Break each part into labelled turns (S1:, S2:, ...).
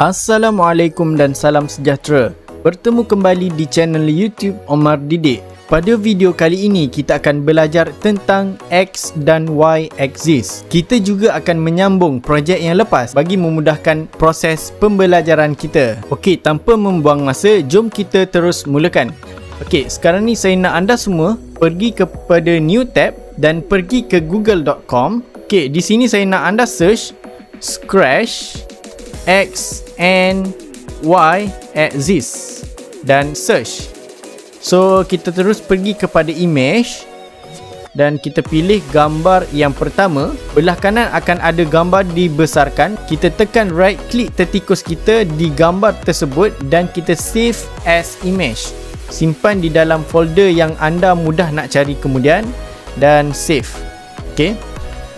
S1: Assalamualaikum dan salam sejahtera. Bertemu kembali di channel YouTube Omar Didik. Pada video kali ini kita akan belajar tentang X dan Y axis. Kita juga akan menyambung projek yang lepas bagi memudahkan proses pembelajaran kita. Okey, tanpa membuang masa, jom kita terus mulakan. Okey, sekarang ni saya nak anda semua pergi kepada new tab dan pergi ke google.com. Okey, di sini saya nak anda search Scratch X and Y axis dan search. So kita terus pergi kepada image dan kita pilih gambar yang pertama. Belah kanan akan ada gambar dibesarkan. Kita tekan right click tertikus kita di gambar tersebut dan kita save as image. Simpan di dalam folder yang anda mudah nak cari kemudian dan save. Okey.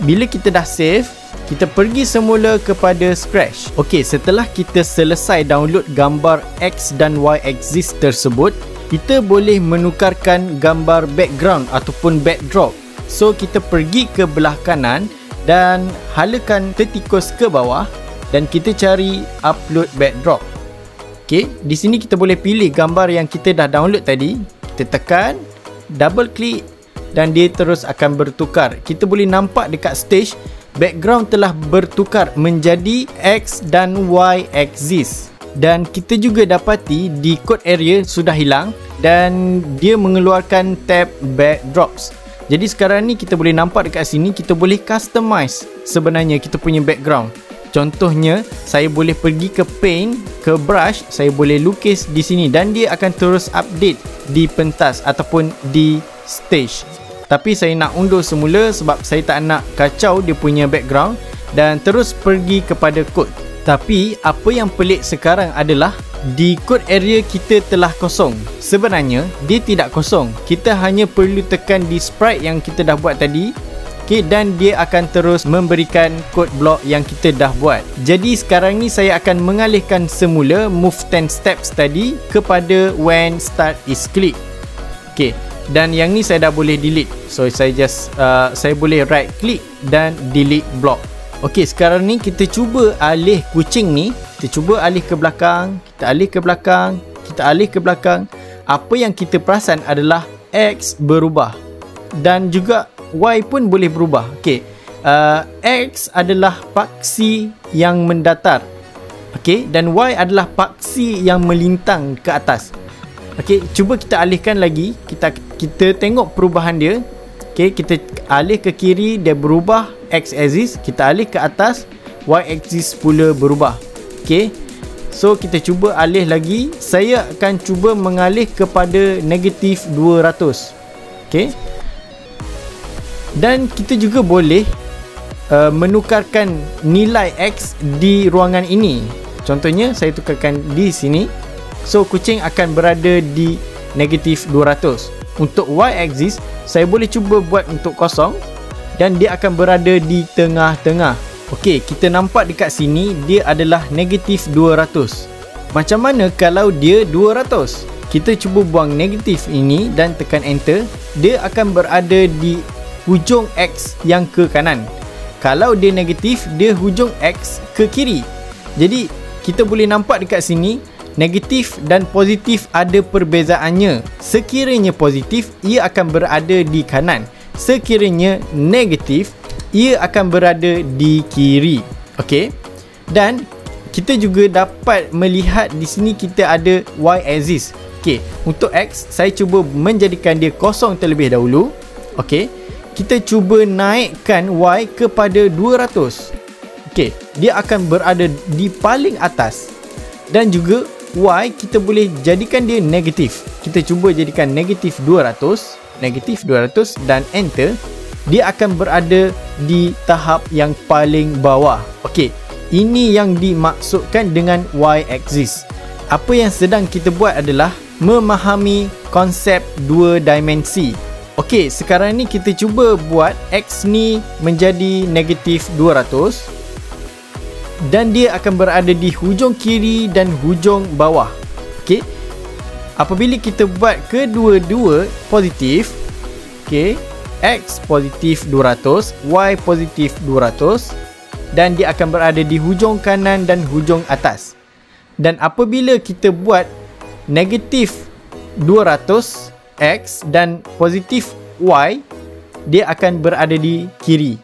S1: Bila kita dah save, kita pergi semula kepada Scratch. Okey, setelah kita selesai download gambar X dan Y axis tersebut, kita boleh menukarkan gambar background ataupun backdrop. So, kita pergi ke belah kanan dan halakan tertikus ke bawah dan kita cari upload backdrop. Okey, di sini kita boleh pilih gambar yang kita dah download tadi. Kita tekan, double klik dan dia terus akan bertukar. Kita boleh nampak dekat stage background telah bertukar menjadi X dan Y axis. Dan kita juga dapati di code area sudah hilang dan dia mengeluarkan tab backdrops. Jadi sekarang ni kita boleh nampak dekat sini kita boleh customize sebenarnya kita punya background. Contohnya, saya boleh pergi ke paint, ke brush, saya boleh lukis di sini dan dia akan terus update di pentas ataupun di stage. Tapi saya nak undur semula sebab saya tak nak kacau dia punya background dan terus pergi kepada kod. Tapi apa yang pelik sekarang adalah di code area kita telah kosong. Sebenarnya dia tidak kosong. Kita hanya perlu tekan di sprite yang kita dah buat tadi. Okay, dan dia akan terus memberikan kod blok yang kita dah buat. Jadi sekarang ni saya akan mengalihkan semula move 10 steps tadi kepada when start is click. Okay. Dan yang ni saya dah boleh delete. So saya boleh right click dan delete block. Okey, sekarang ni kita cuba alih kucing ni. Kita cuba alih ke belakang, kita alih ke belakang, kita alih ke belakang. Apa yang kita perasan adalah X berubah dan juga Y pun boleh berubah. Okey, X adalah paksi yang mendatar. Okey, dan Y adalah paksi yang melintang ke atas. Okey, cuba kita alihkan lagi. Kita tengok perubahan dia. Okey, kita alih ke kiri dia berubah X axis, kita alih ke atas Y axis pula berubah. Okey. So kita cuba alih lagi. Saya akan cuba mengalih kepada negatif 200. Okey. Dan kita juga boleh menukarkan nilai X di ruangan ini. Contohnya saya tukarkan di sini. So kucing akan berada di negatif 200. Untuk Y axis saya boleh cuba buat untuk kosong dan dia akan berada di tengah-tengah. Okey, kita nampak dekat sini dia adalah negatif 200. Macam mana kalau dia 200? Kita cuba buang negatif ini dan tekan enter. Dia akan berada di hujung X yang ke kanan. Kalau dia negatif, dia hujung X ke kiri. Jadi kita boleh nampak dekat sini negatif dan positif ada perbezaannya. Sekiranya positif, ia akan berada di kanan. Sekiranya negatif, ia akan berada di kiri. Okey. Dan kita juga dapat melihat di sini kita ada Y axis. Okey, untuk X saya cuba menjadikan dia kosong terlebih dahulu. Okey. Kita cuba naikkan Y kepada 200. Okey, dia akan berada di paling atas. Dan juga Y kita boleh jadikan dia negatif. Kita cuba jadikan negatif 200, negatif 200 dan enter. Dia akan berada di tahap yang paling bawah. Okey, ini yang dimaksudkan dengan Y axis. Apa yang sedang kita buat adalah memahami konsep dua dimensi. Okey, sekarang ni kita cuba buat X ni menjadi negatif 200. Dan dia akan berada di hujung kiri dan hujung bawah. Okey. Apabila kita buat kedua-dua positif, okey, X positif 200, Y positif 200 dan dia akan berada di hujung kanan dan hujung atas. Dan apabila kita buat negatif 200x dan positif y, dia akan berada di kiri,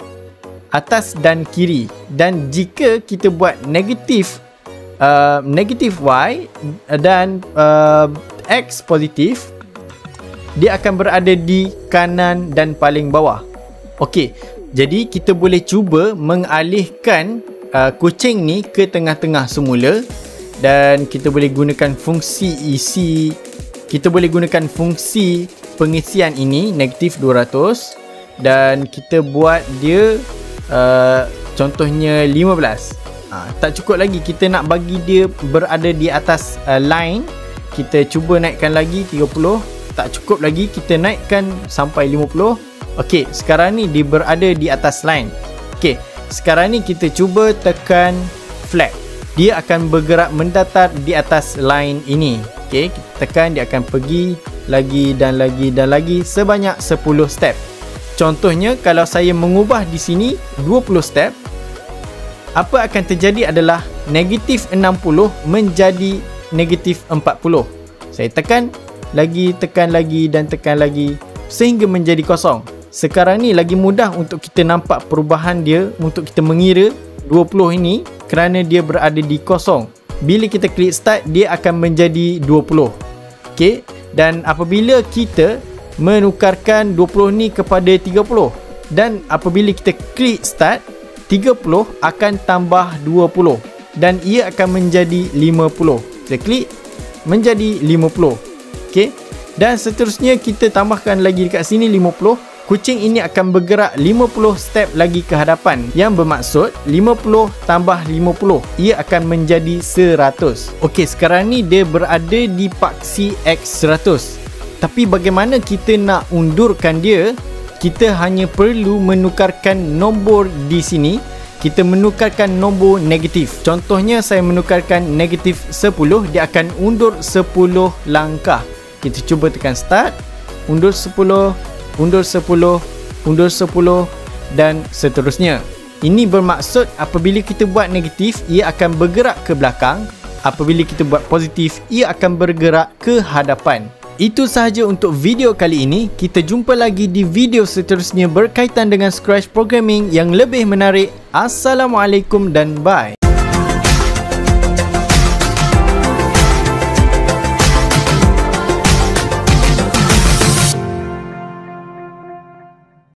S1: atas dan kiri. Dan jika kita buat negatif y dan x positif, dia akan berada di kanan dan paling bawah. Okey, jadi kita boleh cuba mengalihkan kucing ni ke tengah-tengah semula, dan kita boleh gunakan fungsi isi, kita boleh gunakan fungsi pengisian ini negatif 200, dan kita buat dia contohnya 15. Tak cukup lagi, kita nak bagi dia berada di atas line. Kita cuba naikkan lagi 30. Tak cukup lagi, kita naikkan sampai 50. Okey, sekarang ni dia berada di atas line. Okey, sekarang ni kita cuba tekan flag. Dia akan bergerak mendatar di atas line ini. Okey, kita tekan, dia akan pergi lagi dan lagi dan lagi sebanyak 10 step. Contohnya, kalau saya mengubah di sini 20 step, apa akan terjadi adalah negatif 60 menjadi negatif 40. Saya tekan lagi dan tekan lagi sehingga menjadi kosong. Sekarang ni lagi mudah untuk kita nampak perubahan dia, untuk kita mengira 20 ini kerana dia berada di kosong. Bila kita klik start, dia akan menjadi 20. Okey, dan apabila kita menukarkan 20 ni kepada 30, dan apabila kita klik start, 30 akan tambah 20 dan ia akan menjadi 50. Saya klik, menjadi 50. Okey, dan seterusnya kita tambahkan lagi dekat sini 50. Kucing ini akan bergerak 50 step lagi ke hadapan, yang bermaksud 50 tambah 50, ia akan menjadi 100. Okey, sekarang ni dia berada di paksi X100. Tapi bagaimana kita nak undurkan dia? Kita hanya perlu menukarkan nombor di sini. Kita menukarkan nombor negatif. Contohnya saya menukarkan negatif 10, dia akan undur 10 langkah. Kita cuba tekan start, undur 10, undur 10, undur 10 dan seterusnya. Ini bermaksud apabila kita buat negatif, ia akan bergerak ke belakang. Apabila kita buat positif, ia akan bergerak ke hadapan. Itu sahaja untuk video kali ini. Kita jumpa lagi di video seterusnya berkaitan dengan Scratch Programming yang lebih menarik. Assalamualaikum dan bye.